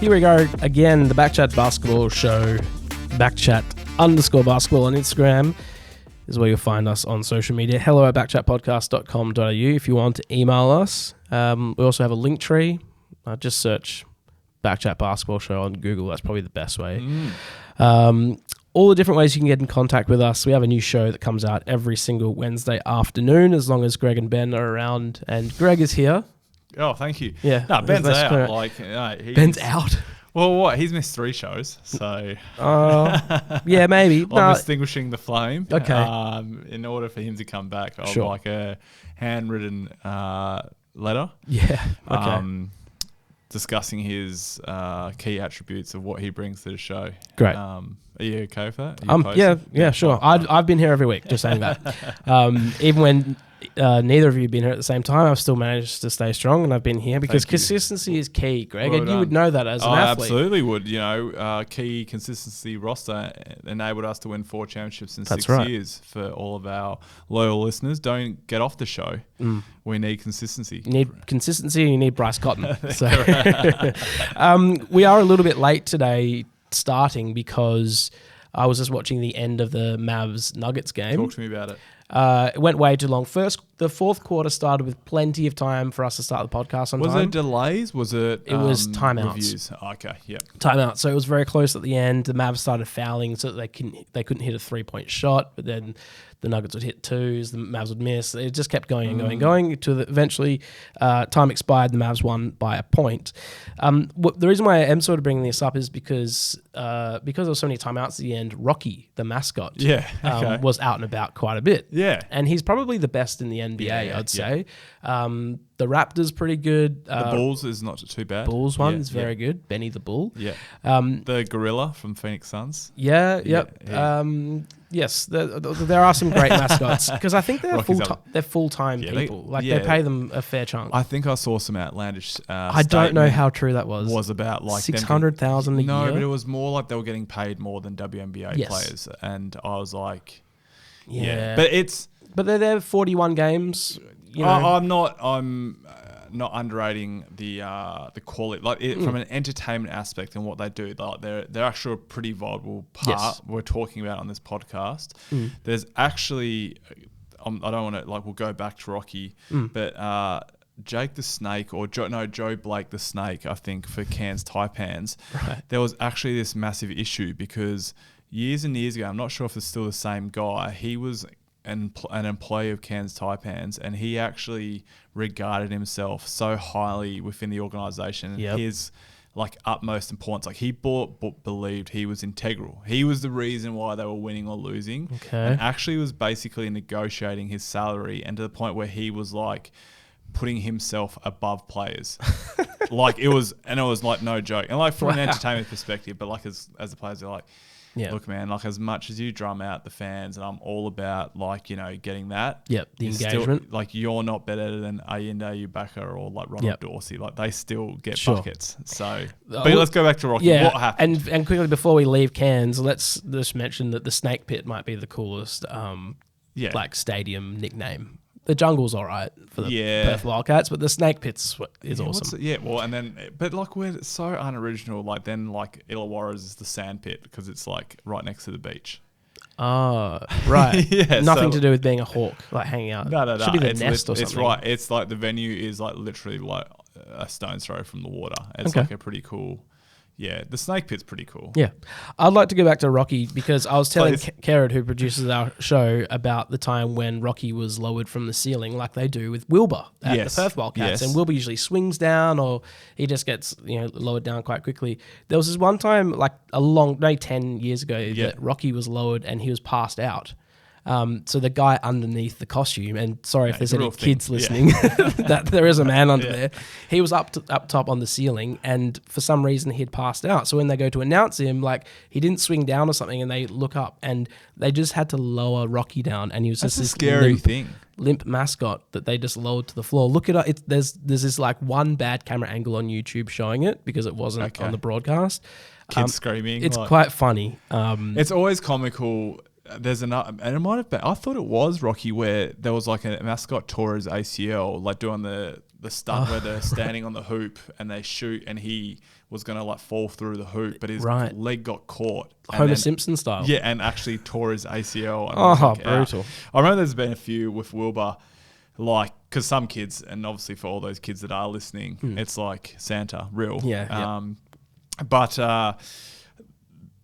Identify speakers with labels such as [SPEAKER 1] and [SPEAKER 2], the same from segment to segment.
[SPEAKER 1] Here we go again, the BackChat basketball show, BackChat_basketball on Instagram is where you'll find us on social media. Hello at backchatpodcast.com.au if you want to email us. We also have a link tree. Just search BackChat basketball show on Google. That's probably the best way. All the different ways you can get in contact with us. We have a new show that comes out every single Wednesday afternoon as long as Greg and Ben are around. And Greg is here.
[SPEAKER 2] Oh, thank you.
[SPEAKER 1] Yeah.
[SPEAKER 2] No, Ben's out.
[SPEAKER 1] Ben's out.
[SPEAKER 2] Well, what? He's missed 3 shows, so...
[SPEAKER 1] yeah, maybe.
[SPEAKER 2] I'm extinguishing the flame.
[SPEAKER 1] Okay.
[SPEAKER 2] In order for him to come back, I'd
[SPEAKER 1] Sure.
[SPEAKER 2] like a handwritten letter.
[SPEAKER 1] Yeah, okay.
[SPEAKER 2] Discussing his key attributes of what he brings to the show.
[SPEAKER 1] Great.
[SPEAKER 2] Are you okay with that?
[SPEAKER 1] Yeah, sure. I've been here every week, just saying that. Even when neither of you have been here at the same time, I've still managed to stay strong, and I've been here because consistency is key, Greg,
[SPEAKER 2] well
[SPEAKER 1] and you would know that as an athlete.
[SPEAKER 2] I absolutely would. You know, key consistency roster enabled us to win 4 championships in 6 years. For all of our loyal listeners, don't get off the show. We need consistency.
[SPEAKER 1] You need consistency, and you need Bryce Cotton. So we are a little bit late today starting because I was just watching the end of the Mavs Nuggets game.
[SPEAKER 2] Talk to me about it.
[SPEAKER 1] It went way too long. The fourth quarter started with plenty of time for us to start the podcast on time.
[SPEAKER 2] Was there delays? Was it?
[SPEAKER 1] It was timeouts.
[SPEAKER 2] Reviews? Okay, yeah.
[SPEAKER 1] Timeout. So it was very close at the end. The Mavs started fouling so that they couldn't hit a 3-point shot, but then the Nuggets would hit 2s, the Mavs would miss. It just kept going and going to eventually time expired. The Mavs won by a point. The reason why I am sort of bringing this up is because there were so many timeouts at the end. Rocky, the mascot, was out and about quite a bit.
[SPEAKER 2] Yeah,
[SPEAKER 1] and he's probably the best in the NBA, I'd say. The Raptors pretty good.
[SPEAKER 2] The Bulls is not too bad.
[SPEAKER 1] Bulls one is very good. Benny the Bull.
[SPEAKER 2] Yeah. The Gorilla from Phoenix Suns.
[SPEAKER 1] Yes, there are some great mascots because I think they're full-time people. They pay them a fair chunk.
[SPEAKER 2] I think I saw some outlandish
[SPEAKER 1] I don't know how true that was.
[SPEAKER 2] Was about like
[SPEAKER 1] 600,000 a year?
[SPEAKER 2] No, but it was more like they were getting paid more than WNBA players. And I was like... Yeah. But
[SPEAKER 1] they're there 41 games. You know.
[SPEAKER 2] I'm not underrating the quality, from an entertainment aspect and what they do. They're actually a pretty valuable part we're talking about on this podcast. There's actually, I don't want to we'll go back to Rocky, but Jake the Snake Joe Blake the Snake, I think for Cairns Taipans, there was actually this massive issue because years and years ago, I'm not sure if it's still the same guy. He was an employee of Cairns Taipans, and he actually regarded himself so highly within the organisation and his utmost importance. He believed he was integral. He was the reason why they were winning or losing, and actually was basically negotiating his salary, and to the point where he was putting himself above players. It was no joke. And from an entertainment perspective, but as the players, they're look, man, as much as you drum out the fans, and I'm all about, getting that.
[SPEAKER 1] Yep, the engagement.
[SPEAKER 2] Still, you're not better than Ayinde Ubaka or, Ronald Dorsey. They still get buckets. So, but let's go back to Rocky.
[SPEAKER 1] Yeah,
[SPEAKER 2] what happened?
[SPEAKER 1] And quickly, before we leave Cairns, let's just mention that the Snake Pit might be the coolest stadium nickname. The jungle's all right for the Perth Wildcats, but the Snake Pit's is awesome.
[SPEAKER 2] But we're so unoriginal. Then Illawarra's is the Sand Pit because it's right next to the beach.
[SPEAKER 1] Oh, right. Nothing to do with being a hawk, hanging out. No. Should be the nest or something.
[SPEAKER 2] It's right. It's the venue is literally a stone's throw from the water. It's a pretty cool. Yeah, the Snake Pit's pretty cool.
[SPEAKER 1] Yeah. I'd like to go back to Rocky because I was telling Kerrod, who produces our show, about the time when Rocky was lowered from the ceiling like they do with Wilbur at the Perth Wildcats. And Wilbur usually swings down or he just gets lowered down quite quickly. There was this one time, 10 years ago, that Rocky was lowered and he was passed out. So the guy underneath the costume, and sorry if there's any kids listening, that there is a man under there. He was up top on the ceiling, and for some reason he'd passed out. So when they go to announce him, he didn't swing down or something, and they look up, and they just had to lower Rocky down, and he was just this
[SPEAKER 2] scary
[SPEAKER 1] limp mascot that they just lowered to the floor. Look it up. There's this one bad camera angle on YouTube showing it because it wasn't on the broadcast.
[SPEAKER 2] Kids screaming.
[SPEAKER 1] It's quite funny.
[SPEAKER 2] It's always comical. There's another, and it might have been, I thought it was Rocky, where there was a mascot tore his ACL, doing the the stunt where they're standing on the hoop and they shoot, and he was going to like fall through the hoop, but his leg got caught.
[SPEAKER 1] Homer Simpson style.
[SPEAKER 2] Yeah, and actually tore his ACL. And
[SPEAKER 1] brutal.
[SPEAKER 2] Out. I remember there's been a few with Wilbur, like, because some kids, and obviously for all those kids that are listening, it's like Santa, real.
[SPEAKER 1] Yeah.
[SPEAKER 2] But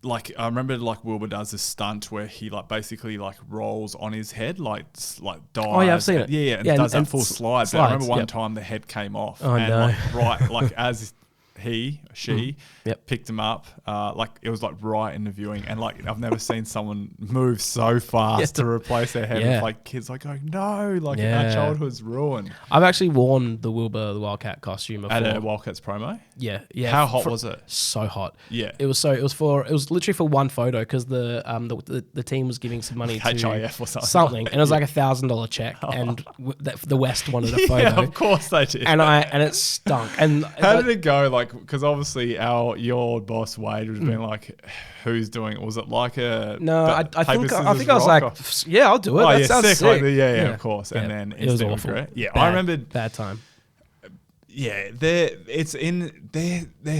[SPEAKER 2] like I remember like Wilbur does this stunt where he like basically like rolls on his head, like dives.
[SPEAKER 1] Oh yeah, I've seen it.
[SPEAKER 2] Yeah, and does that full slide. But I remember one time the head came off.
[SPEAKER 1] Oh no.
[SPEAKER 2] Like as she picked him up, like it was like right in the viewing, and like I've never seen someone move so fast to replace their head with like kids like going, no, like our childhood's ruined.
[SPEAKER 1] I've actually worn the Wilbur the Wildcat costume before.
[SPEAKER 2] At a Wildcats promo?
[SPEAKER 1] Yeah.
[SPEAKER 2] How hot was it?
[SPEAKER 1] So hot.
[SPEAKER 2] Yeah.
[SPEAKER 1] It was literally for one photo because the team was giving some money to
[SPEAKER 2] HIF or
[SPEAKER 1] something, and it was like $1,000 check, and the West wanted a photo.
[SPEAKER 2] Yeah, of course they did.
[SPEAKER 1] And it stunk. And
[SPEAKER 2] how did it go? Like, because obviously your boss Wade was being like, "Who's doing it?" Was it like a
[SPEAKER 1] I think I was like, "Yeah, I'll do it." That sounds sick.
[SPEAKER 2] Like yeah, of course. And then
[SPEAKER 1] it was awful.
[SPEAKER 2] Regret. Yeah, I remember
[SPEAKER 1] bad time.
[SPEAKER 2] Yeah, they're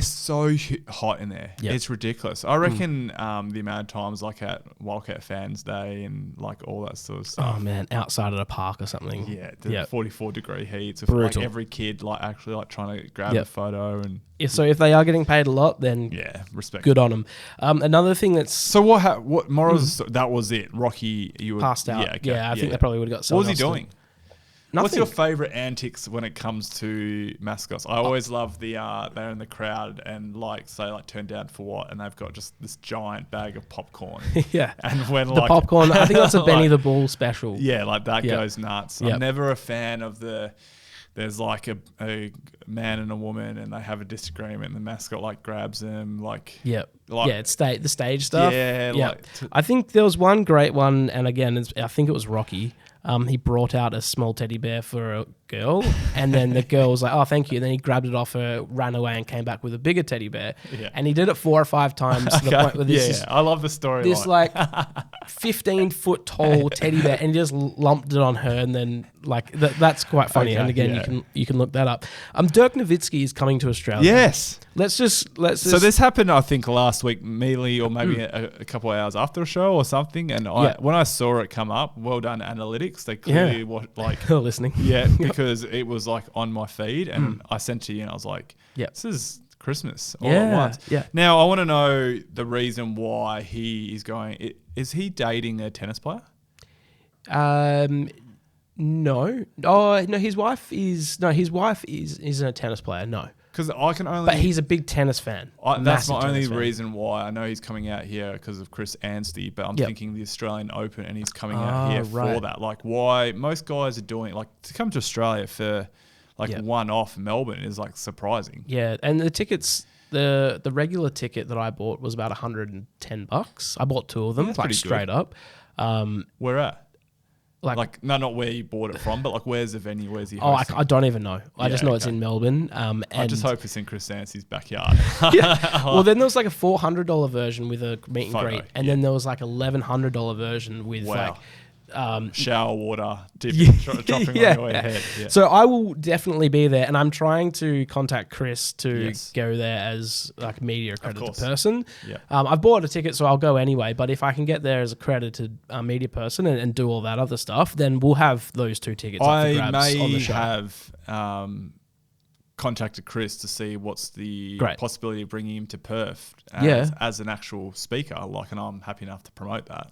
[SPEAKER 2] so hot in there. Yep. It's ridiculous. I reckon the amount of times like at Wildcat Fans Day and like all that sort of stuff.
[SPEAKER 1] Oh man, outside of the park or something.
[SPEAKER 2] Yeah, the 44-degree heats. With
[SPEAKER 1] brutal.
[SPEAKER 2] Like every kid like actually like trying to grab a photo and.
[SPEAKER 1] So if they are getting paid a lot, then
[SPEAKER 2] respect.
[SPEAKER 1] Good on them. Another thing that's
[SPEAKER 2] so what morals? That was it. Rocky, you were
[SPEAKER 1] passed out. I think they probably would have got.
[SPEAKER 2] What was he doing?
[SPEAKER 1] Nothing.
[SPEAKER 2] What's your favourite antics when it comes to mascots? I always love the they're in the crowd and like say like turn down for what, and they've got just this giant bag of popcorn.
[SPEAKER 1] Yeah,
[SPEAKER 2] and when
[SPEAKER 1] the popcorn, I think that's a Benny the Bull special.
[SPEAKER 2] Yeah, like that goes nuts. I'm never a fan of there's like a man and a woman and they have a disagreement and the mascot like grabs them it's
[SPEAKER 1] the stage stuff.
[SPEAKER 2] Like
[SPEAKER 1] I think there was one great one, and again I think it was Rocky. He brought out a small teddy bear for a girl, and then the girl was like, "Oh, thank you." And then he grabbed it off her, ran away, and came back with a bigger teddy bear. Yeah. And he did it 4 or 5 times to the point where this
[SPEAKER 2] I love the story.
[SPEAKER 1] This like 15-foot tall teddy bear, and he just lumped it on her, and then like that's quite funny. And again, you can look that up. Dirk Nowitzki is coming to Australia.
[SPEAKER 2] Yes.
[SPEAKER 1] Let's just.
[SPEAKER 2] So this happened, I think, last week, merely or maybe a couple of hours after a show or something. And when I saw it come up, well done analytics. They clearly
[SPEAKER 1] listening.
[SPEAKER 2] Yeah, because it was like on my feed, and I sent to you, and I was like, "This is Christmas all at once."
[SPEAKER 1] Yeah.
[SPEAKER 2] Now I want to know the reason why he is going. Is he dating a tennis player?
[SPEAKER 1] No. Oh no, his wife is isn't a tennis player. No.
[SPEAKER 2] Because I can only...
[SPEAKER 1] But he's a big tennis fan.
[SPEAKER 2] That's my only reason why. I know he's coming out here because of Chris Anstey, but I'm thinking the Australian Open, and he's coming out here for that. Like, why most guys are doing... Like, to come to Australia for, like, one-off Melbourne is, like, surprising.
[SPEAKER 1] Yeah, and the tickets... The regular ticket that I bought was about $110. I bought 2 of them, like, straight up.
[SPEAKER 2] Where at? Like, no, not where you bought it from, but like, where's the venue? Where's he hosting?
[SPEAKER 1] I don't even know. I just know it's in Melbourne. And
[SPEAKER 2] I just hope it's in Chris Anstey's backyard.
[SPEAKER 1] Well, then there was like a $400 version with a meet and greet, and then there was like $1,100 version with like
[SPEAKER 2] shower water dropping on your head. Yeah.
[SPEAKER 1] So I will definitely be there, and I'm trying to contact Chris to go there as like a media accredited person. Yeah. I've bought a ticket, so I'll go anyway. But if I can get there as accredited media person and do all that other stuff, then we'll have those 2 tickets up for grabs on the show.
[SPEAKER 2] I may have contacted Chris to see what's the possibility of bringing him to Perth as an actual speaker. Like, and I'm happy enough to promote that.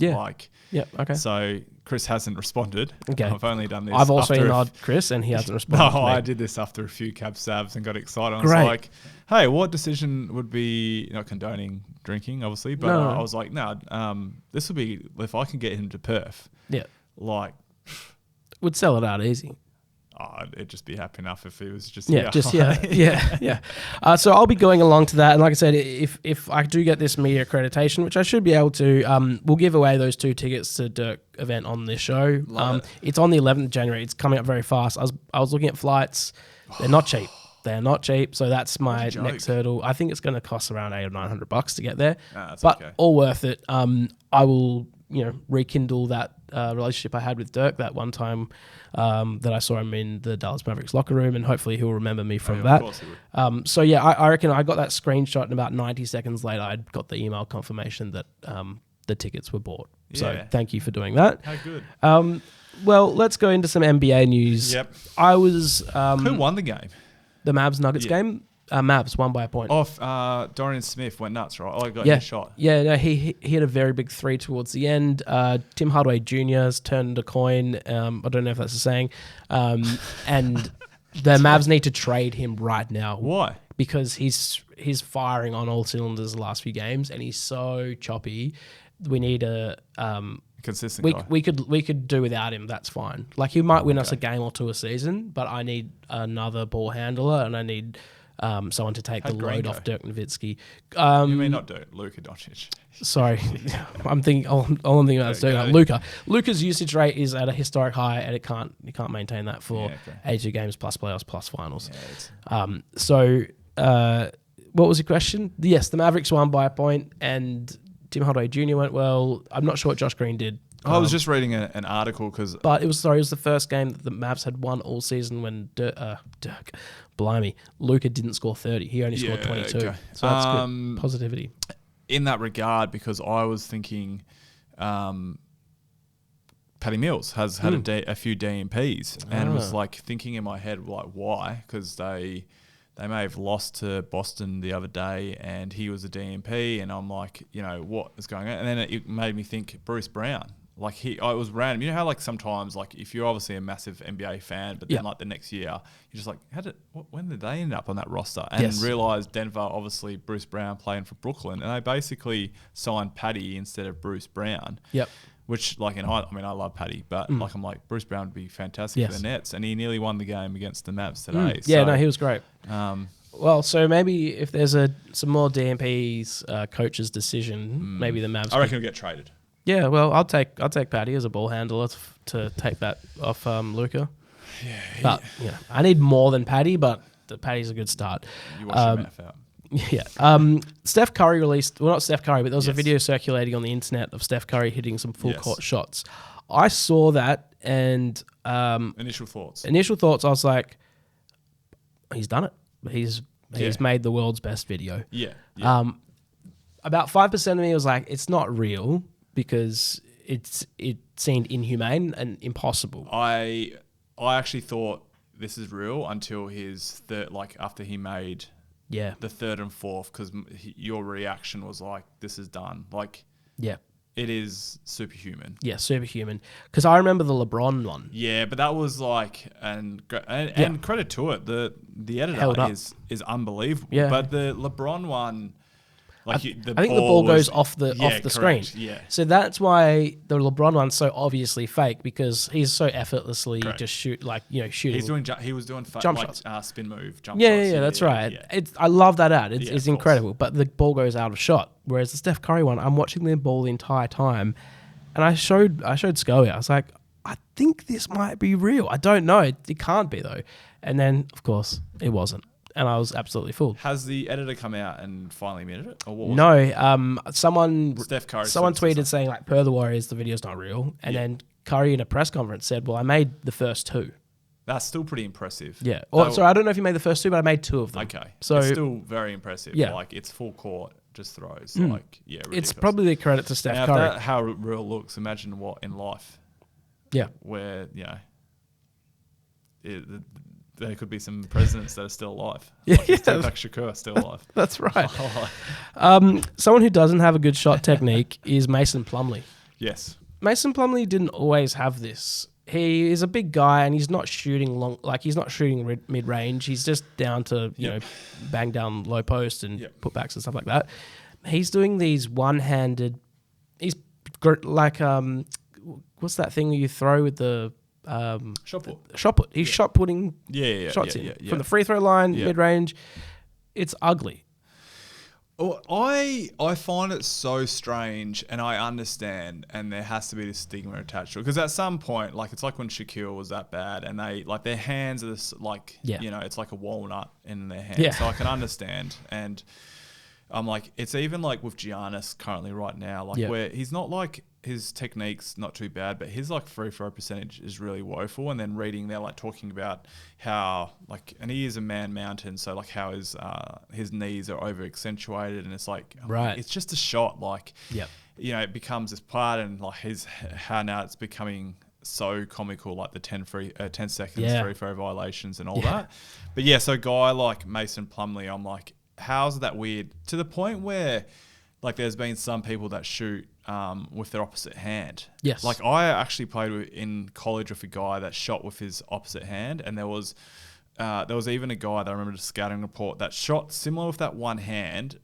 [SPEAKER 1] Okay.
[SPEAKER 2] So Chris hasn't responded. Okay. I've only done this.
[SPEAKER 1] I've also emailed Chris and he hasn't responded.
[SPEAKER 2] No, I did this after a few cab savs and got excited. I was like, hey, what decision would be, not condoning drinking, obviously, but I was like, this would be, if I can get him to Perth. Yeah. Like.
[SPEAKER 1] Would sell it out easy.
[SPEAKER 2] It'd just be happy enough if it was just
[SPEAKER 1] So I'll be going along to that, and like I said, if I do get this media accreditation, which I should be able to, we'll give away those 2 tickets to Dirk event on this show. It's on the 11th of January. It's coming up very fast. I was looking at flights. They're not cheap. They're not cheap. So that's my next hurdle. I think it's going to cost around $800 or $900 to get there, but all worth it. I will rekindle that relationship I had with Dirk that one time that I saw him in the Dallas Mavericks locker room, and hopefully he'll remember me from that. Of course he would. So yeah, I reckon I got that screenshot, and about 90 seconds later, I'd got the email confirmation that the tickets were bought. Yeah. So thank you for doing that.
[SPEAKER 2] How good.
[SPEAKER 1] Well, let's go into some NBA news.
[SPEAKER 2] Yep.
[SPEAKER 1] I was...
[SPEAKER 2] Who won the game?
[SPEAKER 1] The Mavs-Nuggets game? Mavs won by a point.
[SPEAKER 2] Dorian Smith went nuts, right? Oh, he got his shot.
[SPEAKER 1] Yeah, no, he hit a very big three towards the end. Tim Hardaway Jr. has turned a coin. I don't know if that's a saying. And the Mavs need to trade him right now.
[SPEAKER 2] Why?
[SPEAKER 1] Because he's firing on all cylinders the last few games, and he's so choppy. We need a...
[SPEAKER 2] consistent guy.
[SPEAKER 1] We could do without him. That's fine. Like, he might win us a game or two a season, but I need another ball handler, and I need someone to take the load off Dirk Nowitzki.
[SPEAKER 2] You mean not Dirk, Luka Doncic?
[SPEAKER 1] Sorry, I'm thinking. All I'm thinking about is Luka. Luka's usage rate is at a historic high, and you can't maintain that for 82 games plus playoffs plus finals. Yeah, what was your question? Yes, the Mavericks won by a point, and Tim Hardaway Jr. went well. I'm not sure what Josh Green did.
[SPEAKER 2] I was just reading an article
[SPEAKER 1] but it was the first game that the Mavs had won all season when Dirk, blimey, Luka didn't score 30. He only scored 22. Okay. So that's good positivity.
[SPEAKER 2] In that regard, because I was thinking, Patty Mills has had a few DMPs, and was like thinking in my head, like, why? Because they may have lost to Boston the other day, and he was a DMP, and I'm like, what is going on? And then it made me think Bruce Brown. Like, I was random. You know how, like, sometimes, like, if you're obviously a massive NBA fan, but then, like, the next year, you're just like, when did they end up on that roster? And realised Denver, obviously, Bruce Brown playing for Brooklyn, and they basically signed Patty instead of Bruce Brown.
[SPEAKER 1] Yep.
[SPEAKER 2] Which, like, I love Patty, but, like, I'm like, Bruce Brown would be fantastic for the Nets, and he nearly won the game against the Mavs today.
[SPEAKER 1] Yeah, no, he was great. Well, so maybe if there's some more DMPs, coach's decision, maybe the Mavs...
[SPEAKER 2] I reckon he'll get traded.
[SPEAKER 1] Yeah, well, I'll take Patty as a ball handler to take that off Luka.
[SPEAKER 2] Yeah,
[SPEAKER 1] but I need more than Patty, but Patty's a good start.
[SPEAKER 2] You watch your mouth out.
[SPEAKER 1] Yeah. Steph Curry released, well, not Steph Curry, but there was a video circulating on the internet of Steph Curry hitting some full court shots. I saw that, and
[SPEAKER 2] initial thoughts.
[SPEAKER 1] I was like, he's done it. He's made the world's best video.
[SPEAKER 2] Yeah.
[SPEAKER 1] About 5% of me was like, it's not real, because it seemed inhumane and impossible.
[SPEAKER 2] I actually thought this is real until his third, like, after he made the third and fourth, because your reaction was like, this is done. Like, it is superhuman.
[SPEAKER 1] Yeah, superhuman. Because I remember the LeBron one.
[SPEAKER 2] Yeah, but that was like, and credit to it, the editor is unbelievable. Yeah. But the LeBron one...
[SPEAKER 1] I think the ball goes off the screen.
[SPEAKER 2] Yeah.
[SPEAKER 1] So that's why the LeBron one's so obviously fake, because he's so effortlessly just shooting.
[SPEAKER 2] He was doing
[SPEAKER 1] jump shots,
[SPEAKER 2] spin move, jump shots.
[SPEAKER 1] Yeah, that's right. Yeah. I love that ad. It's incredible, but the ball goes out of shot. Whereas the Steph Curry one, I'm watching the ball the entire time, and I showed Scully. I was like, I think this might be real. I don't know. It can't be though. And then of course it wasn't. And I was absolutely fooled.
[SPEAKER 2] Has the editor come out and finally admitted it? Or what was
[SPEAKER 1] it? Someone
[SPEAKER 2] tweeted
[SPEAKER 1] saying, like, per the Warriors, the video's not real. And then Curry in a press conference said, well, I made the first two.
[SPEAKER 2] That's still pretty impressive.
[SPEAKER 1] Yeah. Sorry, I don't know if you made the first two, but I made two of them.
[SPEAKER 2] Okay. So it's still very impressive. Yeah. Like, it's full court, just throws. Like, ridiculous.
[SPEAKER 1] It's probably the credit to Steph Curry.
[SPEAKER 2] That's how real looks. Imagine what in life.
[SPEAKER 1] Yeah.
[SPEAKER 2] Where, there could be some presidents that are still alive.
[SPEAKER 1] Yeah,
[SPEAKER 2] like Tupac Shakur still alive.
[SPEAKER 1] That's right. Someone who doesn't have a good shot technique is Mason Plumlee.
[SPEAKER 2] Yes.
[SPEAKER 1] Mason Plumlee didn't always have this. He is a big guy, and he's not shooting he's not shooting mid-range. He's just down to, bang down low post and putbacks and stuff like that. He's doing these one-handed... He's like... what's that thing you throw with the...
[SPEAKER 2] shot put.
[SPEAKER 1] He's shot putting shots in from the free throw line, mid range. It's ugly.
[SPEAKER 2] Well, I find it so strange, and I understand, and there has to be this stigma attached to it, because at some point, like, it's like when Shaquille was that bad, and they, like, their hands are this, like, it's like a walnut in their hands. Yeah. So I can understand, and I'm like, it's even like with Giannis currently right now, like, where he's not like. his technique's not too bad, but his like free throw percentage is really woeful. And then reading, they're like talking about how like, and he is a man mountain, so like how his knees are over accentuated, and it's like,
[SPEAKER 1] right,
[SPEAKER 2] it's just a shot. Like,
[SPEAKER 1] yep.
[SPEAKER 2] You know, it becomes this part, and like how now it's becoming so comical, like the 10 seconds free throw violations and all that. But yeah, so a guy like Mason Plumlee, I'm like, how's that weird? To the point where like there's been some people that shoot with their opposite hand.
[SPEAKER 1] Yes.
[SPEAKER 2] Like I actually played in college with a guy that shot with his opposite hand, and there was even a guy that I remember the scouting report that shot similar with that one hand,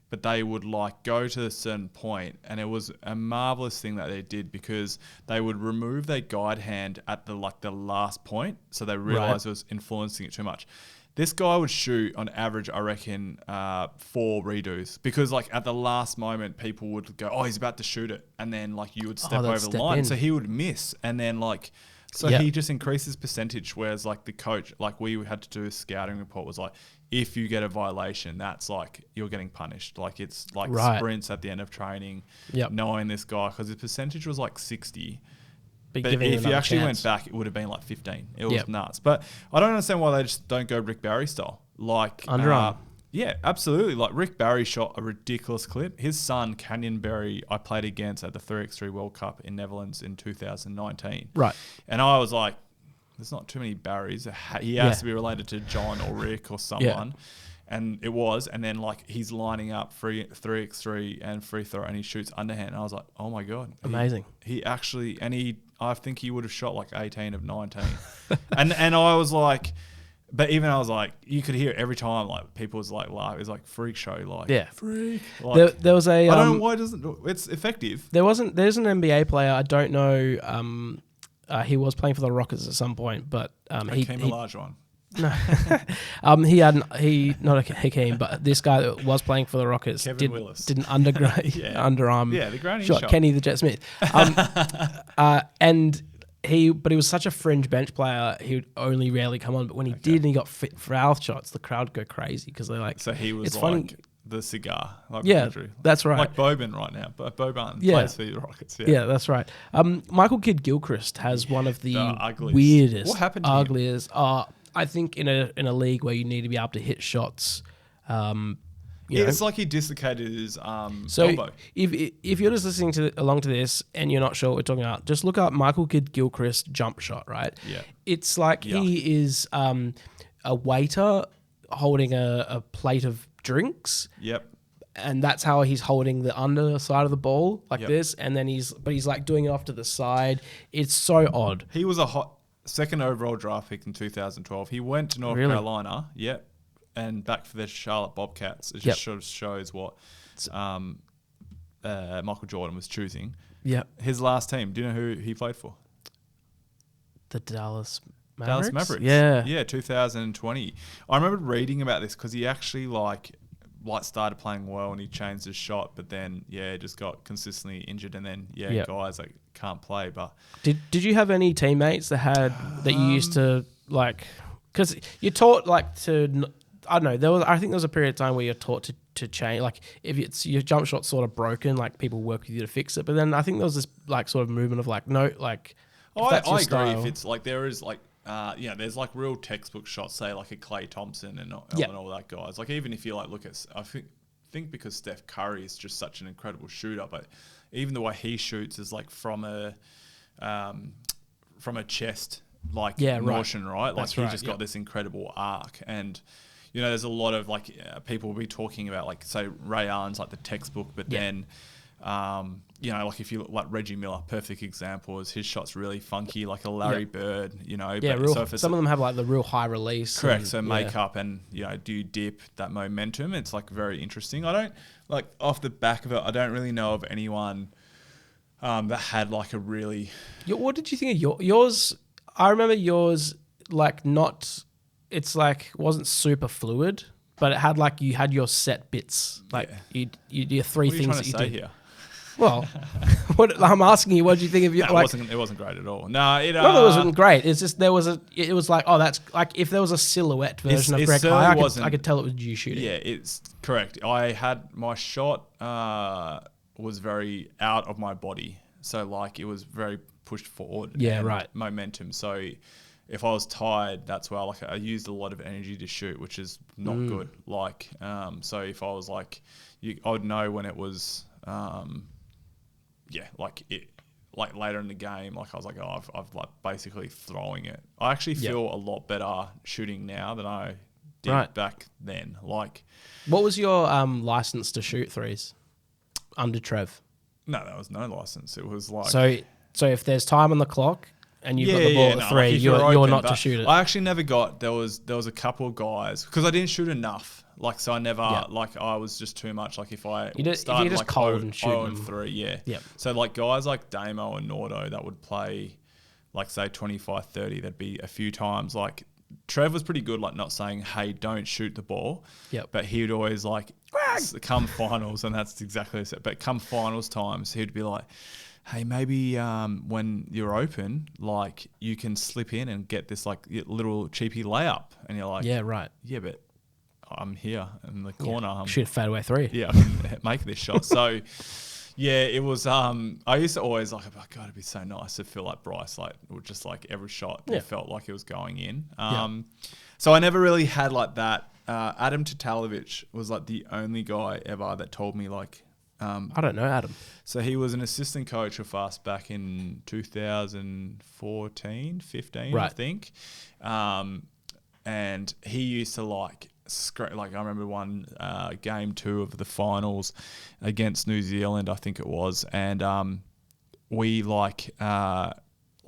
[SPEAKER 2] but they would like go to a certain point, and it was a marvelous thing that they did, because they would remove their guide hand at the last point, so they realized it was influencing it too much. This guy would shoot on average, I reckon, 4 redos, because like at the last moment, people would go, "Oh, he's about to shoot it," and then like you would step over the line, so he would miss, and then like. So he just increases percentage, whereas like the coach, like we had to do a scouting report, was like, if you get a violation, that's like you're getting punished. Like it's like sprints at the end of training, knowing this guy, because his percentage was like 60. But if you actually went back, it would have been like 15. It was nuts. But I don't understand why they just don't go Rick Barry style. Like
[SPEAKER 1] underarm.
[SPEAKER 2] Yeah, absolutely. Like Rick Barry shot a ridiculous clip. His son, Canyon Barry, I played against at the 3x3 World Cup in Netherlands in 2019.
[SPEAKER 1] Right.
[SPEAKER 2] And I was like, there's not too many Barrys. He has to be related to John or Rick or someone. And it was. And then like he's lining up 3x3 and free throw, and he shoots underhand. And I was like, oh my God.
[SPEAKER 1] Amazing.
[SPEAKER 2] He actually, I think he would have shot like 18 of 19. and I was like, but even I was like, you could hear it every time, like people was like laugh. It's like freak show, like freak. Like,
[SPEAKER 1] there was a.
[SPEAKER 2] I don't know why it doesn't. It's effective.
[SPEAKER 1] There's an NBA player. I don't know. He was playing for the Rockets at some point, but
[SPEAKER 2] Hakeem Olajuwon.
[SPEAKER 1] No, not Hakeem, but this guy that was playing for the Rockets didn't underarm.
[SPEAKER 2] Yeah, the grounding shot.
[SPEAKER 1] Kenny the Jet Smith. And he was such a fringe bench player. He would only rarely come on, but when he did, and he got foul shots, the crowd go crazy because they're like.
[SPEAKER 2] So he was
[SPEAKER 1] it's
[SPEAKER 2] like
[SPEAKER 1] funny.
[SPEAKER 2] The cigar. Like
[SPEAKER 1] that's right.
[SPEAKER 2] Like Boban right now, but Boban plays for the Rockets.
[SPEAKER 1] Yeah, that's right. Michael Kidd-Gilchrist has one of the weirdest,
[SPEAKER 2] what happened to
[SPEAKER 1] ugliest. I think in a league where you need to be able to hit shots.
[SPEAKER 2] It's like he dislocated his
[SPEAKER 1] so
[SPEAKER 2] elbow.
[SPEAKER 1] If you're just listening along to this and you're not sure what we're talking about, just look up Michael Kidd-Gilchrist jump shot, right?
[SPEAKER 2] Yeah.
[SPEAKER 1] It's like he is a waiter holding a plate of drinks.
[SPEAKER 2] Yep.
[SPEAKER 1] And that's how he's holding the underside of the ball like this, and then he's like doing it off to the side. It's so odd.
[SPEAKER 2] He was a hot second overall draft pick in 2012. He went to North Carolina. Yep. And back for the Charlotte Bobcats. It just sort of shows what Michael Jordan was choosing.
[SPEAKER 1] Yeah.
[SPEAKER 2] His last team, do you know who he played for?
[SPEAKER 1] The Dallas Mavericks?
[SPEAKER 2] Yeah, 2020. I remember reading about this because he actually like started playing well and he changed his shot, but then just got consistently injured, and then guys like can't play. But
[SPEAKER 1] did you have any teammates that you used to like? Because you're taught like to. I don't know. I think there was a period of time where you're taught to change. Like if it's your jump shot's sort of broken, like people work with you to fix it. But then I think there was this like sort of movement of like no, like.
[SPEAKER 2] I agree. If it's like there is like there's like real textbook shots, say like a Klay Thompson and all that guys. Like even if you like look at, I think because Steph Curry is just such an incredible shooter, but even the way he shoots is like from a chest motion, right? Like he just got this incredible arc. And you know, there's a lot of like people will be talking about like say Ray Allen's like the textbook, but then you know, like if you look like Reggie Miller, perfect example, is his shot's really funky, like a Larry Bird, you know.
[SPEAKER 1] Yeah, some of them have like the real high release.
[SPEAKER 2] Correct. So makeup and, you know, do you dip that momentum? It's like very interesting. I don't like off the back of it, I don't really know of anyone that had like a really.
[SPEAKER 1] What did you think of yours? I remember yours like not. It's like wasn't super fluid, but it had like you had your set bits, like you your three things that you did here. Well, what I'm asking you, what do you think of your?
[SPEAKER 2] No, it wasn't great at all. No, it
[SPEAKER 1] wasn't great. It's just it was like, oh, that's like if there was a silhouette version of Greg High, I could tell it was you shooting.
[SPEAKER 2] Yeah, it's correct. I had my shot was very out of my body. So like it was very pushed forward.
[SPEAKER 1] Yeah,
[SPEAKER 2] and
[SPEAKER 1] right.
[SPEAKER 2] Momentum. So if I was tired, that's why like I used a lot of energy to shoot, which is not good. Like, so if I was like, I would know when it was, like later in the game, like I was like, oh, I've like basically throwing it. I actually feel a lot better shooting now than I did back then. Like,
[SPEAKER 1] what was your license to shoot threes under Trev?
[SPEAKER 2] No, there was no license. It was like
[SPEAKER 1] so if there's time on the clock and you've got the ball at 3, like you're not to shoot it.
[SPEAKER 2] I actually never got. There was a couple of guys because I didn't shoot enough. Like so, I never like I was just too much. Like if I started like
[SPEAKER 1] cold and shoot
[SPEAKER 2] 0-3, yeah. So like guys like Damo and Nordo that would play, like say 25-30. There'd be a few times like Trev was pretty good, like not saying, hey, don't shoot the ball.
[SPEAKER 1] Yep.
[SPEAKER 2] But he would always like come finals, and that's exactly it. But come finals times, he'd be like, hey, maybe when you're open, like you can slip in and get this like little cheapy layup. And you're like, yeah, right. Yeah, but I'm here in the corner.
[SPEAKER 1] Yeah. Shoot a fadeaway 3.
[SPEAKER 2] Yeah, I can make this shot. So yeah, it was. I used to always like, oh God, it'd be so nice to feel like Bryce, like just like every shot it felt like it was going in. So I never really had like that. Adam Tatalovic was like the only guy ever that told me like.
[SPEAKER 1] I don't know Adam.
[SPEAKER 2] So he was an assistant coach of us back in 2014, 15, I think. And he used to like I remember one game 2 of the finals against New Zealand, I think it was, and we like I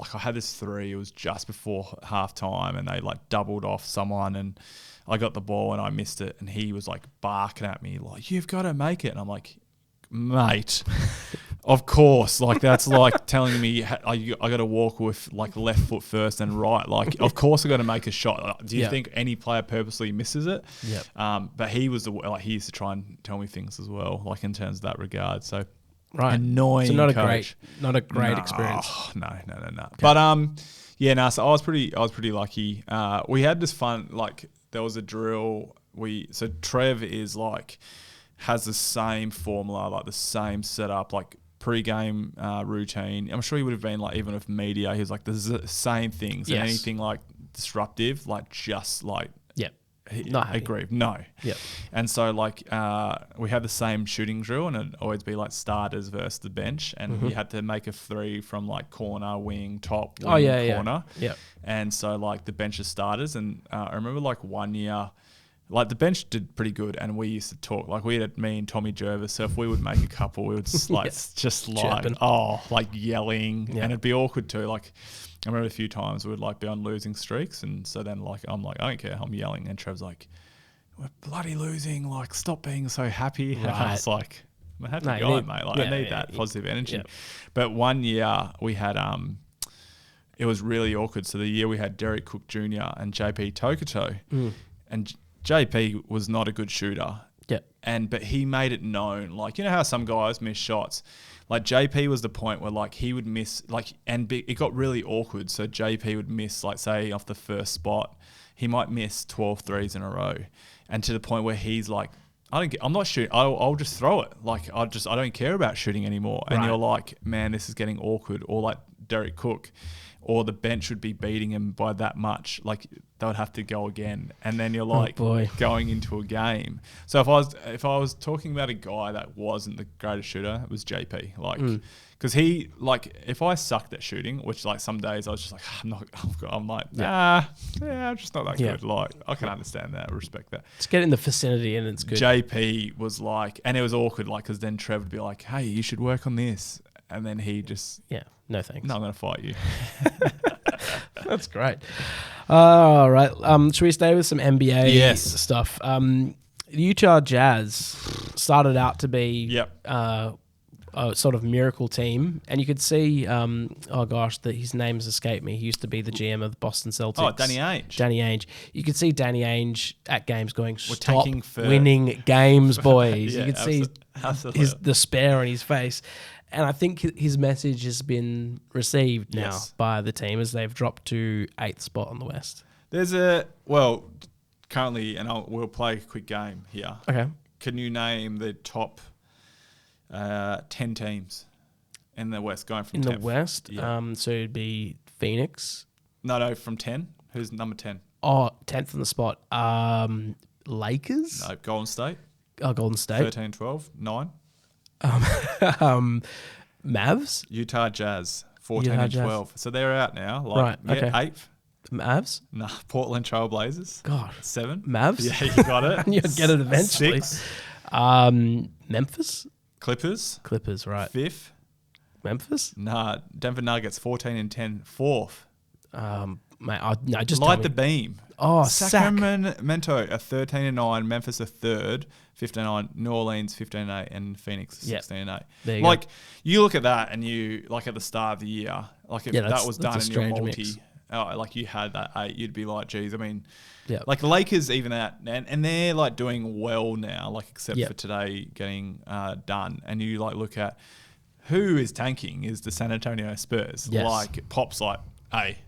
[SPEAKER 2] had this 3. It was just before halftime, and they like doubled off someone, and I got the ball and I missed it, and he was like barking at me like, "You've got to make it," and I'm like, mate, of course, like that's like telling me I got to walk with like left foot first and right, like of course I got to make a shot. Do you think any player purposely misses it? But he was he used to try and tell me things as well, like in terms of that regard. So annoying.
[SPEAKER 1] So not
[SPEAKER 2] coach.
[SPEAKER 1] a great experience.
[SPEAKER 2] No. Okay. But so I was pretty lucky. We had this fun, like there was a drill. So Trev is like has the same formula, like the same setup, like pre-game routine. I'm sure he would have been like, even with media, he was like, there's the same things. And anything like disruptive, like just like,
[SPEAKER 1] not
[SPEAKER 2] aggrieved. No. And so like we had the same shooting drill, and it'd always be like starters versus the bench, and you had to make a 3 from like corner, wing, top, wing, corner. And so like the bench is starters, and I remember like one year, like the bench did pretty good, and we used to talk. Like we had me and Tommy Jervis. So if we would make a couple, we would like just like chirping. Like yelling, and it'd be awkward too. Like I remember a few times we would like be on losing streaks, and so then like I'm like, I don't care, I'm yelling, and Trev's like, we're bloody losing. Like stop being so happy. And I was like, I'm a happy guy, mate. Like I need that positive energy. But one year we had it was really awkward. So the year we had Derek Cook Jr. and JP Tokoto, and JP was not a good shooter. But he made it known. Like, you know how some guys miss shots? Like JP was the point where like he would miss, like, it got really awkward. So JP would miss, like say off the first spot, he might miss 12 threes in a row. And to the point where he's like, I'm not shooting. I'll just throw it. Like I don't care about shooting anymore. And you're like, man, this is getting awkward. Or like Derek Cook, or the bench would be beating him by that much. Like they would have to go again, and then you're like going into a game. So if I was talking about a guy that wasn't the greatest shooter, it was JP. Like because he, like, if I sucked at shooting, which like some days I was just like, I'm like, I'm just not that good. Like I can understand that, respect that.
[SPEAKER 1] Just get in the vicinity and it's good.
[SPEAKER 2] JP was like, and it was awkward, like because then Trev would be like, hey, you should work on this. And then he just...
[SPEAKER 1] no thanks.
[SPEAKER 2] No, I'm going to fight you.
[SPEAKER 1] That's great. All right. Should we stay with some NBA stuff? Utah Jazz started out to be a sort of miracle team. And you could see... his name has escaped me. He used to be the GM of the Boston Celtics.
[SPEAKER 2] Oh, Danny Ainge.
[SPEAKER 1] You could see Danny Ainge at games going, stop winning games, boys. You could see his despair on his face. And I think his message has been received now by the team as they've dropped to 8th spot on the West.
[SPEAKER 2] There's currently, and we'll play a quick game here.
[SPEAKER 1] Okay.
[SPEAKER 2] Can you name the top 10 teams in the West going from
[SPEAKER 1] in
[SPEAKER 2] 10th.
[SPEAKER 1] the West.
[SPEAKER 2] Yeah.
[SPEAKER 1] So it'd be Phoenix.
[SPEAKER 2] No, from 10. Who's number 10?
[SPEAKER 1] Oh, 10th on the spot. Lakers?
[SPEAKER 2] No, Golden State.
[SPEAKER 1] Oh, Golden State.
[SPEAKER 2] 13, 12, 9.
[SPEAKER 1] Mavs?
[SPEAKER 2] Utah Jazz, 14
[SPEAKER 1] Utah
[SPEAKER 2] and
[SPEAKER 1] Jazz.
[SPEAKER 2] 12. So they're out now. Like,
[SPEAKER 1] Right, okay.
[SPEAKER 2] 8th.
[SPEAKER 1] Mavs?
[SPEAKER 2] No, Portland Trailblazers.
[SPEAKER 1] God.
[SPEAKER 2] 7.
[SPEAKER 1] Mavs?
[SPEAKER 2] Yeah, you got it.
[SPEAKER 1] You'll get it eventually.
[SPEAKER 2] 6.
[SPEAKER 1] Memphis?
[SPEAKER 2] Clippers.
[SPEAKER 1] Clippers, right.
[SPEAKER 2] 5th.
[SPEAKER 1] Memphis?
[SPEAKER 2] Nah, Denver Nuggets, 14 and 10. 4th.
[SPEAKER 1] Mate, no, just
[SPEAKER 2] Light the beam.
[SPEAKER 1] Oh,
[SPEAKER 2] Sacramento are 13 and 9. Memphis are 3rd, 15 and 9. New Orleans 15 and 8, and Phoenix 16 and 8.
[SPEAKER 1] There you
[SPEAKER 2] like
[SPEAKER 1] go.
[SPEAKER 2] you look at that, and you like at the start of the year, like if that was done in your multi, like you had that 8, you'd be like, geez, I mean, like the Lakers even that, and they're like doing well now, like except for today getting done, and you like look at who is tanking is the San Antonio Spurs.
[SPEAKER 1] Yes.
[SPEAKER 2] Like Pop's like, hey.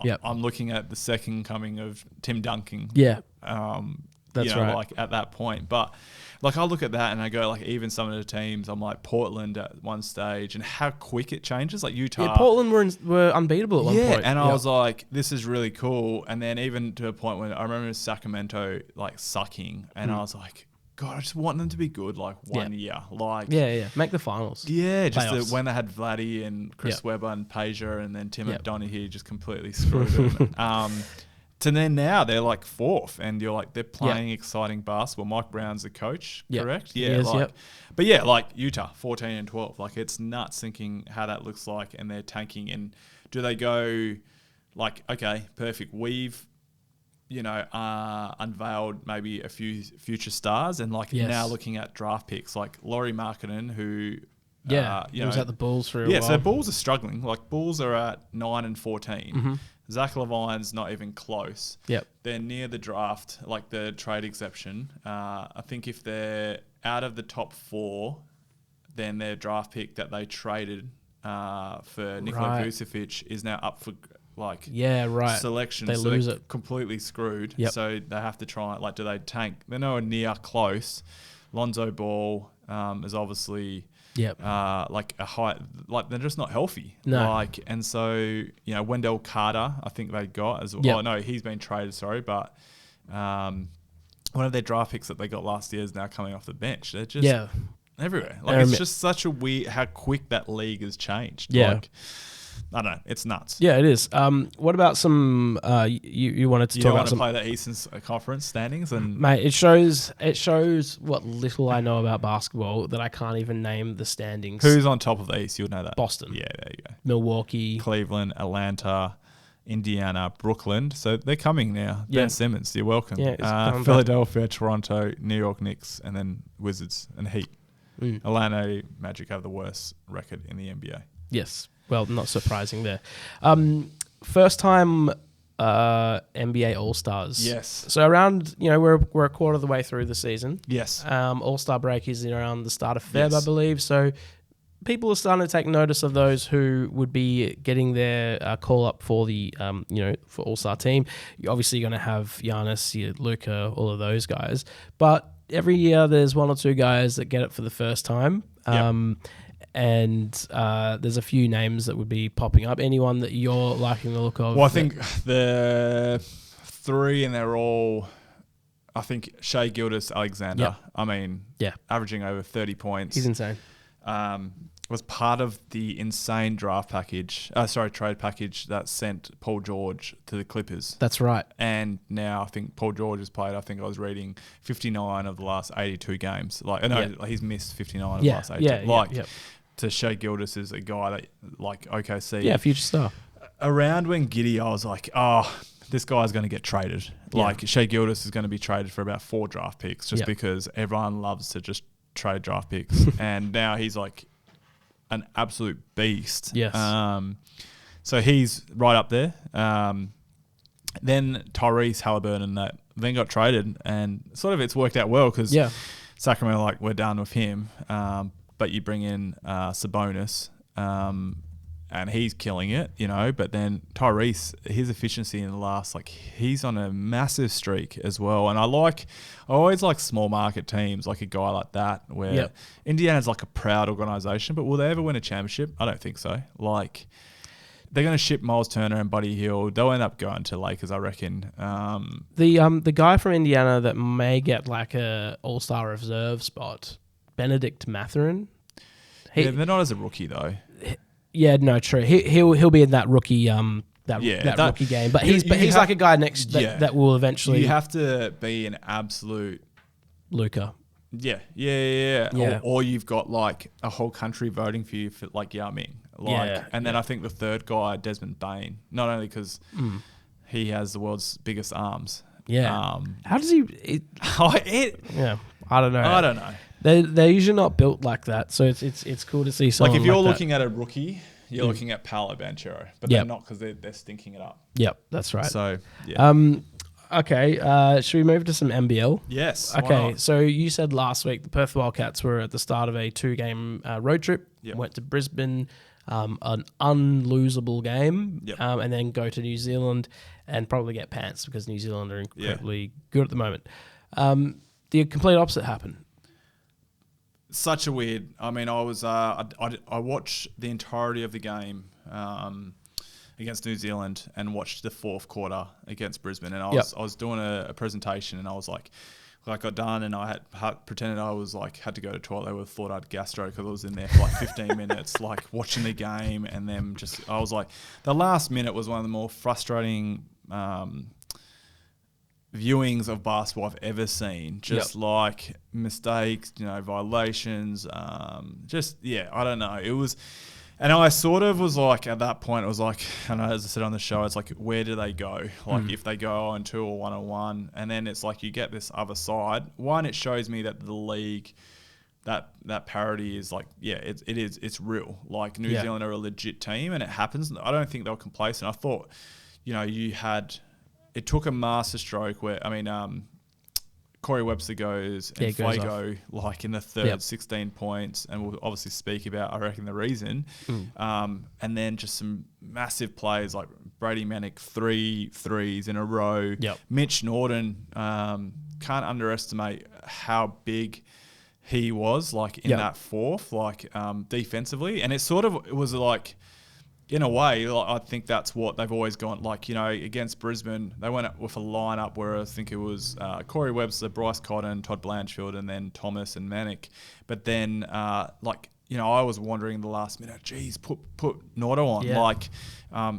[SPEAKER 1] Yep.
[SPEAKER 2] I'm looking at the second coming of Tim Duncan.
[SPEAKER 1] Yeah.
[SPEAKER 2] That's right. Like at that point. But like I look at that and I go like even some of the teams, I'm like Portland at one stage and how quick it changes. Like Utah.
[SPEAKER 1] Yeah, Portland were unbeatable at one point.
[SPEAKER 2] Yeah, and I was like, this is really cool. And then even to a point when I remember Sacramento like sucking and I was like, God, I just want them to be good like one year. Like
[SPEAKER 1] make the finals.
[SPEAKER 2] Yeah, just
[SPEAKER 1] Playoffs.
[SPEAKER 2] When they had Vladdy and Chris Webber and Pager and then Tim O'Donoghue just completely screwed them. To then now they're like 4th and you're like they're playing exciting basketball. Mike Brown's the coach, correct? Yeah, but yeah, like Utah 14 and 12. Like it's nuts thinking how that looks like and they're tanking and do they go like okay, perfect. We've unveiled maybe a few future stars and like now looking at draft picks like Lauri Markkanen who
[SPEAKER 1] he was at the Bulls for a while.
[SPEAKER 2] So Bulls are struggling. Like Bulls are at 9 and 14. Zach Levine's not even close.
[SPEAKER 1] Yep.
[SPEAKER 2] They're near the draft, like the trade exception. I think if they're out of the top 4, then their draft pick that they traded for Nikola Vucevic is now up for selection.
[SPEAKER 1] They lose it.
[SPEAKER 2] Completely screwed.
[SPEAKER 1] Yep.
[SPEAKER 2] So they have to try like do they tank? They're nowhere near close. Lonzo Ball is obviously like a high, like they're just not healthy.
[SPEAKER 1] No.
[SPEAKER 2] Like and so Wendell Carter I think they got as well. Yep. Oh no, he's been traded. Sorry, but one of their draft picks that they got last year is now coming off the bench. They're just everywhere. Like it's just such a weird how quick that league has changed.
[SPEAKER 1] Yeah.
[SPEAKER 2] Like, I don't know. It's nuts.
[SPEAKER 1] Yeah, it is. What about some? You wanted to talk about some?
[SPEAKER 2] Play the Eastern Conference standings and
[SPEAKER 1] mate, it shows what little I know about basketball that I can't even name the standings.
[SPEAKER 2] Who's on top of the East? You'll know that.
[SPEAKER 1] Boston.
[SPEAKER 2] Yeah, there you go.
[SPEAKER 1] Milwaukee,
[SPEAKER 2] Cleveland, Atlanta, Indiana, Brooklyn. So they're coming now.
[SPEAKER 1] Yeah.
[SPEAKER 2] Ben Simmons, you're welcome.
[SPEAKER 1] Yeah,
[SPEAKER 2] Philadelphia, Toronto, New York Knicks, and then Wizards and Heat. Orlando Magic have the worst record in the NBA.
[SPEAKER 1] Yes. Well, not surprising there. First time NBA All-Stars.
[SPEAKER 2] Yes.
[SPEAKER 1] So around, we're a quarter of the way through the season.
[SPEAKER 2] Yes.
[SPEAKER 1] All-Star break is around the start of Feb, I believe. So people are starting to take notice of those who would be getting their call up for the, for All-Star team. Obviously, you're going to have Giannis, Luka, all of those guys. But every year there's one or two guys that get it for the first time. And there's a few names that would be popping up. Anyone that you're liking the look of?
[SPEAKER 2] Well, I think the 3, and they're all, I think, Shai Gilgeous-Alexander.
[SPEAKER 1] Yep.
[SPEAKER 2] I mean, averaging over 30 points.
[SPEAKER 1] He's insane.
[SPEAKER 2] Was part of the insane trade package that sent Paul George to the Clippers.
[SPEAKER 1] That's right.
[SPEAKER 2] And now I think Paul George has played, I think I was reading, 59 of the last 82 games. He's missed 59 of the last 82. To Shai Gilgeous is a guy that, like, OKC.
[SPEAKER 1] Yeah, future star.
[SPEAKER 2] Around when Giddy, I was like, this guy's going to get traded. Like, Shai Gilgeous is going to be traded for about 4 draft picks just because everyone loves to just trade draft picks. And now he's like an absolute beast.
[SPEAKER 1] Yes.
[SPEAKER 2] So he's right up there. Then Tyrese Halliburton that then got traded, and sort of it's worked out well because Sacramento, we're done with him. But you bring in Sabonis, and he's killing it, you know. But then Tyrese, his efficiency in the last, like, he's on a massive streak as well. And I always like small market teams, like a guy like that, where Indiana's like a proud organisation, but will they ever win a championship? I don't think so. Like, they're going to ship Miles Turner and Buddy Hield. They'll end up going to Lakers, I reckon.
[SPEAKER 1] The guy from Indiana that may get like a All-Star reserve spot, Benedict Mathurin.
[SPEAKER 2] They're not as a rookie though.
[SPEAKER 1] Yeah, no, true. He'll be in that rookie rookie game, but he's like a guy that will eventually.
[SPEAKER 2] You have to be an absolute
[SPEAKER 1] Luka.
[SPEAKER 2] Yeah. Or you've got like a whole country voting for you for like Yao Ming. And then I think the third guy, Desmond Bain, not only because he has the world's biggest arms.
[SPEAKER 1] Yeah. How does he? Yeah, I don't know. They're usually not built like that, so it's cool to see someone
[SPEAKER 2] like if you're
[SPEAKER 1] like
[SPEAKER 2] looking at a rookie, you're looking at Paolo Banchero, but they're not because they're stinking it up.
[SPEAKER 1] Yep, that's right.
[SPEAKER 2] So yeah.
[SPEAKER 1] Okay, should we move to some NBL?
[SPEAKER 2] Yes.
[SPEAKER 1] Okay, so you said last week the Perth Wildcats were at the start of a 2-game road trip.
[SPEAKER 2] Yep.
[SPEAKER 1] Went to Brisbane, an unlosable game, and then go to New Zealand and probably get pants because New Zealand are incredibly good at the moment. The complete opposite happened.
[SPEAKER 2] Such a weird. I mean, I was I watched the entirety of the game against New Zealand and watched the fourth quarter against Brisbane, and I was doing a presentation, and I was like, I got done, and I had pretended I was like had to go to the toilet. They would have thought I'd gastro because I was in there for like 15 minutes, like watching the game, and then I was like, the last minute was one of the more frustrating viewings of basketball I've ever seen. Just like mistakes, you know, violations, I don't know. It was, and I sort of was like, at that point, it was like, and as I said on the show, it's like, where do they go? Like if they go on 2 or 1-on-1, and then it's like you get this other side. One, it shows me that the league, that parity is like, it's real. Like New Zealand are a legit team, and it happens. I don't think they were complacent. I thought, you know, it took a master stroke where, I mean, Corey Webster goes and Fuego like in the third, 16 points, and we'll obviously speak about, I reckon, the reason. And then just some massive plays like Brady Manick, 3 threes in a row. Mitch Norton, can't underestimate how big he was like in that fourth, like defensively. And it was like, in a way, I think that's what they've always gone. Like, you know, against Brisbane, they went up with a lineup where I think it was Corey Webster, Bryce Cotton, Todd Blanchfield, and then Thomas and Manick. But then, like, you know, I was wondering the last minute, geez, put Nordo on. Like,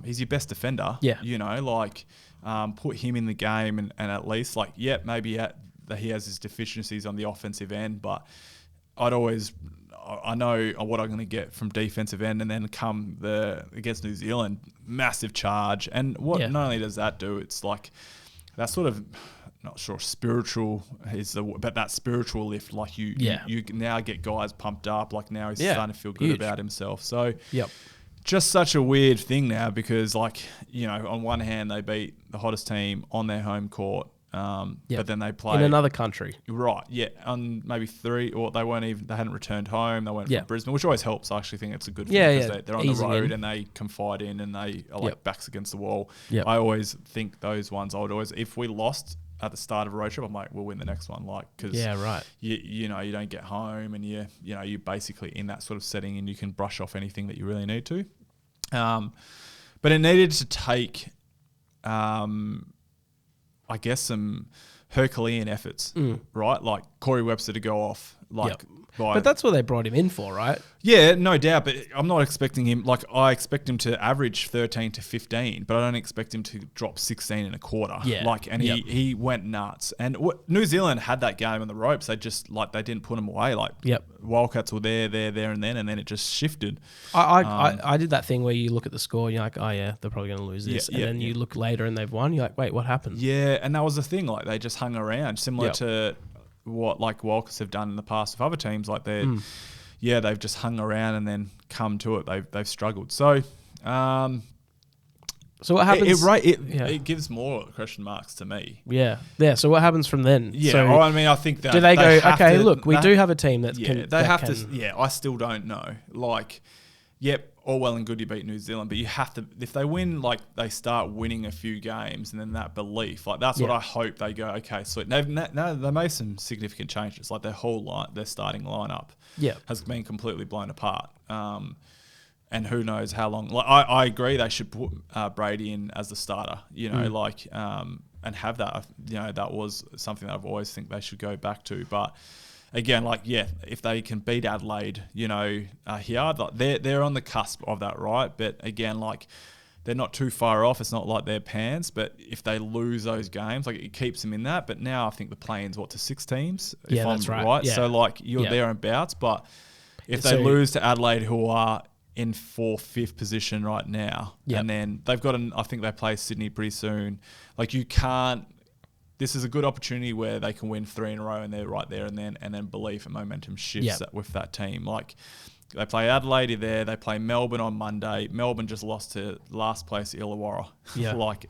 [SPEAKER 2] he's your best defender. You know, like, put him in the game and at least, like, maybe he has his deficiencies on the offensive end, but I know what I'm going to get from defensive end, and then come against New Zealand, massive charge. And what not only does that do, it's like that sort of, not sure, spiritual but that spiritual lift. Like you now get guys pumped up. Like now he's starting to feel good about himself. So just such a weird thing now because, like, you know, on one hand they beat the hottest team on their home court. But then they play
[SPEAKER 1] in another country,
[SPEAKER 2] right? On maybe 3, or they hadn't returned home. They went from Brisbane, which always helps. I actually think it's a good thing because they're on the road and they confide in and they are like backs against the wall. I always think those ones. If we lost at the start of a road trip, I'm like, we'll win the next one, like because you know, you don't get home and you're basically in that sort of setting and you can brush off anything that you really need to. But it needed to take. I guess some Herculean efforts, right? Like Corey Webster to go off,
[SPEAKER 1] but that's what they brought him in for, right?
[SPEAKER 2] Yeah, no doubt. But I'm not expecting him. Like I expect him to average 13 to 15, but I don't expect him to drop 16 and a quarter. He went nuts. And New Zealand had that game on the ropes. They just they didn't put him away. Like Wildcats were there, and then it just shifted.
[SPEAKER 1] I did that thing where you look at the score, and you're like, oh yeah, they're probably going to lose this, and then you look later and they've won. You're like, wait, what happened?
[SPEAKER 2] Yeah, and that was the thing. Like they just hung around, similar to what like Wildcats have done in the past with other teams. Like they've just hung around and then come to it. They've struggled. So what happens? It gives more question marks to me.
[SPEAKER 1] Yeah. So what happens from then?
[SPEAKER 2] Yeah. So I mean, I think that
[SPEAKER 1] do they go? Okay, look, we do have a team that can.
[SPEAKER 2] They have to. Yeah, I still don't know. Like, all well and good you beat New Zealand, but you have to, if they win, like they start winning a few games and then that belief, like that's what I hope they go, okay, so they made some significant changes, like their starting lineup has been completely blown apart. And who knows how long, like I agree they should put Brady in as the starter, you know, like, and have that, you know, that was something that I've always think they should go back to, but again, like, if they can beat Adelaide, you know, here, they're on the cusp of that, right? But again, like, they're not too far off. It's not like they're pants, but if they lose those games, like, it keeps them in that. But now I think the play-in's, to 6 teams?
[SPEAKER 1] Yeah, that's right. Yeah.
[SPEAKER 2] So, like, you're there and bouts. But if they lose to Adelaide, who are in 4th, 5th position right now, and then they've got I think they play Sydney pretty soon. Like, you can't. This is a good opportunity where they can win 3 in a row and they're right there, and then belief and momentum shifts with that team. Like, they play Adelaide there, they play Melbourne on Monday. Melbourne just lost to last place Illawarra,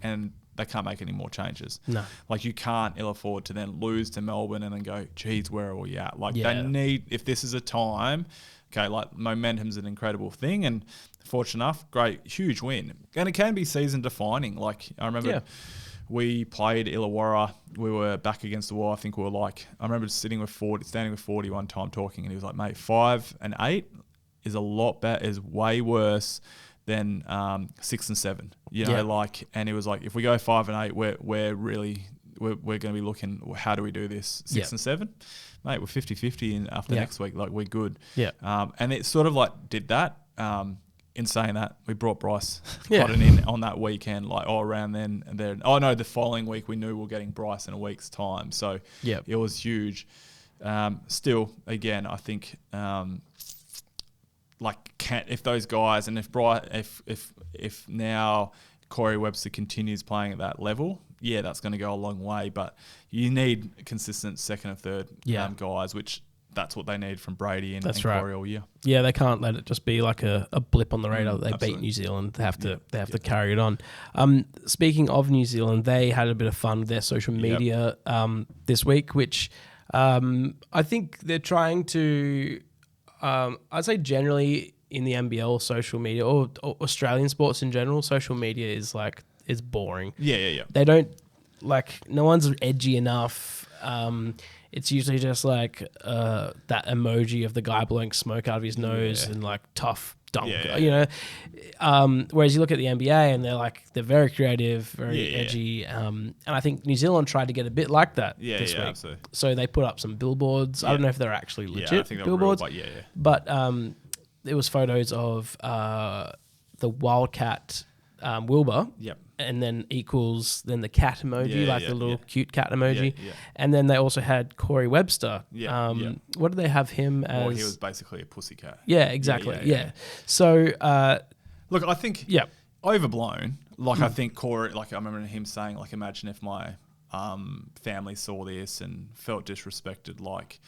[SPEAKER 2] and they can't make any more changes.
[SPEAKER 1] No,
[SPEAKER 2] like, you can't ill afford to then lose to Melbourne and then go, geez, where are we at? Like, they need, if this is a time, okay, like, momentum's an incredible thing, and fortunate enough, great, huge win, and it can be season defining. Like, I remember. We played Illawarra. We were back against the wall. I think we were like, I remember standing with 40 one time talking, and he was like, mate, 5 and 8 is a lot better, is way worse than 6 and 7. You know, like, and he was like, if we go 5 and 8, we're going to be looking, how do we do this? 6 and 7? Mate, we're 50-50 after next week. Like, we're good.
[SPEAKER 1] Yeah.
[SPEAKER 2] And it sort of like did that. In saying that, we brought Bryce Cotton in on that weekend, like, around then and there. Oh, no, the following week we knew we were getting Bryce in a week's time. So it was huge. Still, again, I think, if those guys, and if now Corey Webster continues playing at that level, that's going to go a long way. But you need consistent second and third guys, which that's what they need from Brady and Corey all year.
[SPEAKER 1] Yeah, they can't let it just be like a blip on the radar that they beat New Zealand. They have to carry it on. Speaking of New Zealand, they had a bit of fun with their social media this week, which I think they're trying to, I'd say generally in the NBL social media or Australian sports in general, social media is boring.
[SPEAKER 2] Yeah.
[SPEAKER 1] They don't, no one's edgy enough. It's usually just like that emoji of the guy blowing smoke out of his nose and like tough dunk, you know. Whereas you look at the NBA and they're very creative, very edgy. And I think New Zealand tried to get a bit like that this week.
[SPEAKER 2] Absolutely.
[SPEAKER 1] So they put up some billboards. I don't know if they're actually legit
[SPEAKER 2] I think
[SPEAKER 1] billboards,
[SPEAKER 2] real, but
[SPEAKER 1] but there was photos of the Wildcat Wilbur.
[SPEAKER 2] Yep.
[SPEAKER 1] And then equals the cat emoji, the little cute cat emoji.
[SPEAKER 2] Yeah.
[SPEAKER 1] And then they also had Corey Webster. What did they have him as?
[SPEAKER 2] Well, he was basically a pussycat.
[SPEAKER 1] Yeah, exactly. Yeah. So,
[SPEAKER 2] look, I think overblown. Like, I think Corey, like, I remember him saying, like, imagine if my family saw this and felt disrespected. Like,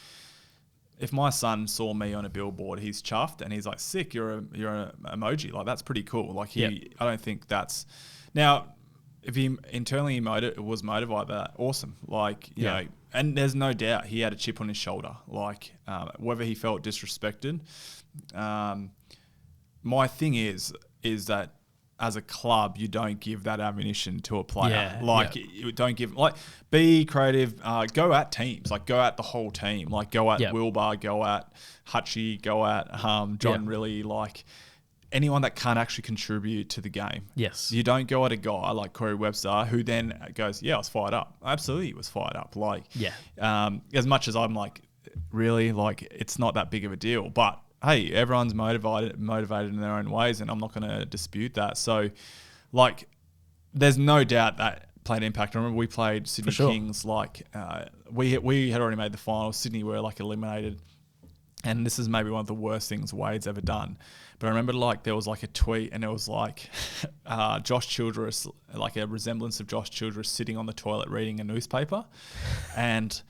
[SPEAKER 2] if my son saw me on a billboard, he's chuffed and he's like, sick, you're an emoji. Like, that's pretty cool. Like, I don't think that's... Now, if he internally was motivated by that, awesome. Like, you know, and there's no doubt he had a chip on his shoulder. Like, whether he felt disrespected. My thing is that as a club, you don't give that ammunition to a player. You don't give, be creative, go at teams, go at the whole team, go at Wilbur, go at Hutchie, go at John Riley, anyone that can't actually contribute to the game.
[SPEAKER 1] Yes.
[SPEAKER 2] You don't go at a guy like Corey Webster who then goes, I was fired up. Absolutely, he was fired up. As much as I'm really, it's not that big of a deal. But hey, everyone's motivated in their own ways, and I'm not going to dispute that. So, there's no doubt that played impact. I remember we played Sydney Kings. We had already made the final. Sydney were eliminated. And this is maybe one of the worst things Wade's ever done. But I remember there was a tweet and it was Josh Childress, a resemblance of Josh Childress sitting on the toilet reading a newspaper. And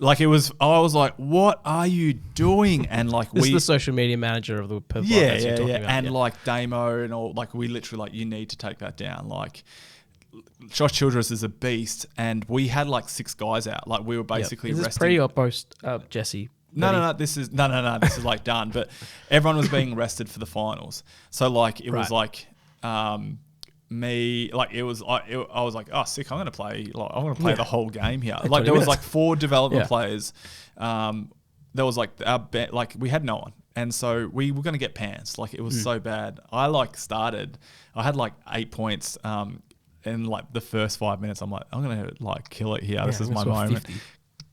[SPEAKER 2] I was like, what are you doing? And
[SPEAKER 1] this is the social media manager of the Perth Wildcats you're talking about.
[SPEAKER 2] And Damo and all, we literally you need to take that down. Josh Childress is a beast. And we had 6 guys out. We were basically
[SPEAKER 1] resting. Is this pre or post Jesse?
[SPEAKER 2] No. This is like done. But everyone was being rested for the finals. So like it was like me, like it was. I was like, oh, sick! I'm gonna play. Like I'm gonna play the whole game here. Like there was like 4 development players. There was like like we had no one. And so we were going to get pants. Like, it was so bad. I, like, started. I had, like, 8 points in, like, the first 5 minutes. I'm like, I'm going to, like, kill it here. Yeah, this is my moment. 50.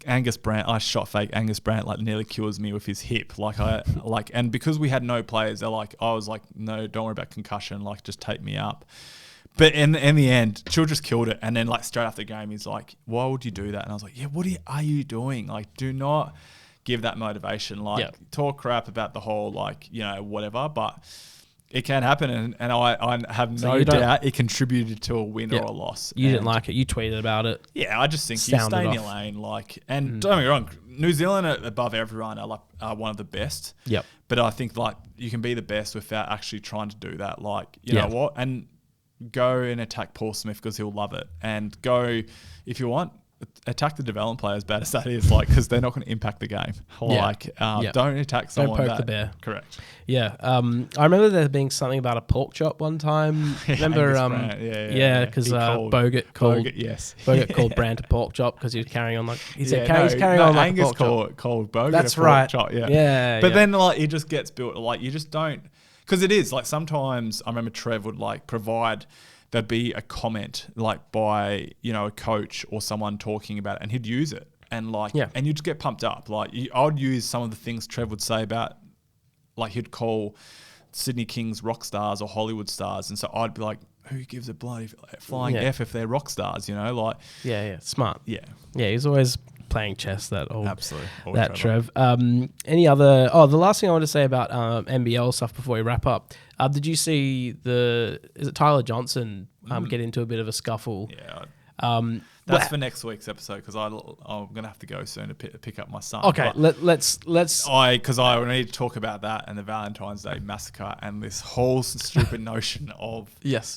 [SPEAKER 2] Angus Brandt, I shot fake. Angus Brandt, like, nearly kills me with his hip. And because we had no players, I was like, no, don't worry about concussion. Like, just take me up. But in the end, Chill just killed it. And then, like, straight after the game, he's like, why would you do that? And I was like, yeah, what are you doing? Like, do not give that motivation, like talk crap about the whole, like, you know, whatever, but it can happen, and I have no doubt it contributed to a win or a loss.
[SPEAKER 1] You didn't like it. You tweeted about it.
[SPEAKER 2] Yeah, I just think you stay in your lane, like, and don't get me wrong, New Zealand above everyone are one of the best.
[SPEAKER 1] Yep.
[SPEAKER 2] But I think like you can be the best without actually trying to do that. Like, you know what, and go and attack Paul Smith because he'll love it, and go if you want. Attack the development player, as bad as that is, like, because they're not going to impact the game. Like, don't attack someone.
[SPEAKER 1] Don't poke the bear.
[SPEAKER 2] Correct.
[SPEAKER 1] Yeah. I remember there being something about a pork chop one time. Remember? Because Bogut called Brandt a pork chop because he was carrying on like he's carrying on like
[SPEAKER 2] Angus
[SPEAKER 1] a pork chop.
[SPEAKER 2] called Bogut.
[SPEAKER 1] That's
[SPEAKER 2] a pork
[SPEAKER 1] right.
[SPEAKER 2] Chop,
[SPEAKER 1] But
[SPEAKER 2] then like it just gets built. Like you just don't, because it is like sometimes I remember Trev would like provide. There'd be a comment like by, you know, a coach or someone talking about it, and he'd use it, and like, and you'd just get pumped up. Like I would use some of the things Trev would say about, like he'd call Sydney Kings rock stars or Hollywood stars, and so I'd be like, who gives a bloody flying F if they're rock stars, you know, like
[SPEAKER 1] smart.
[SPEAKER 2] Yeah,
[SPEAKER 1] he's always playing chess. That old
[SPEAKER 2] absolutely
[SPEAKER 1] that Trev. Any other? Oh, the last thing I want to say about NBL stuff before we wrap up. Did you see is it Tyler Johnson get into a bit of a scuffle?
[SPEAKER 2] Yeah. That's for next week's episode because I'm going to have to go soon to pick up my son.
[SPEAKER 1] Okay, let's.
[SPEAKER 2] Because I need to talk about that and the Valentine's Day massacre and this whole stupid notion of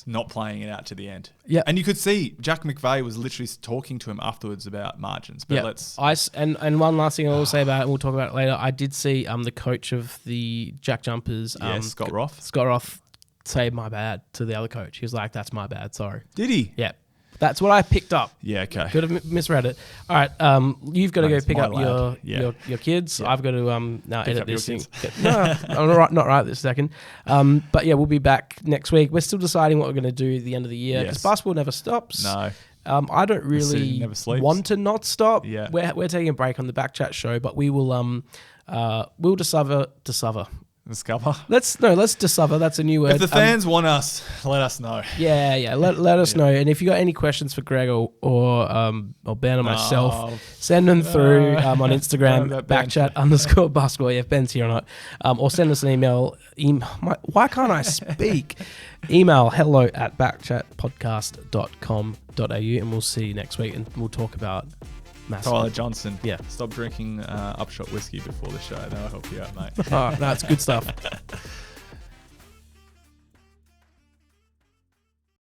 [SPEAKER 2] not playing it out to the end.
[SPEAKER 1] Yeah,
[SPEAKER 2] and you could see Jack McVeigh was literally talking to him afterwards about margins. But
[SPEAKER 1] and one last thing I will say about it, and we'll talk about it later. I did see the coach of the Jack Jumpers,
[SPEAKER 2] Scott Roth.
[SPEAKER 1] Scott Roth say my bad to the other coach. He was like, "That's my bad. Sorry."
[SPEAKER 2] Did he?
[SPEAKER 1] Yeah. That's what I picked up.
[SPEAKER 2] Yeah, okay.
[SPEAKER 1] Could have misread it. All right, you've got to go pick up your kids. Yeah. I've got to now edit this thing. No, I'm not right this second. But yeah, we'll be back next week. We're still deciding what we're going to do at the end of the year because basketball never stops.
[SPEAKER 2] No.
[SPEAKER 1] I don't really want to not stop.
[SPEAKER 2] Yeah.
[SPEAKER 1] We're taking a break on the BackChat show, but we will we'll discover.
[SPEAKER 2] Discover.
[SPEAKER 1] Let's discover. That's a new word.
[SPEAKER 2] If the fans want us, let us know.
[SPEAKER 1] Yeah. Let us know. And if you got any questions for Greg or Ben or myself, send them through on Instagram, BackChat_basketball. Yeah, if Ben's here or not. Or send us an email. Why can't I speak? Email hello@backchatpodcast.com.au, and we'll see you next week, and we'll talk about Mascots.
[SPEAKER 2] Tyler Johnson.
[SPEAKER 1] Yeah.
[SPEAKER 2] Stop drinking upshot whiskey before the show. That'll help you out, mate.
[SPEAKER 1] No, it's good stuff.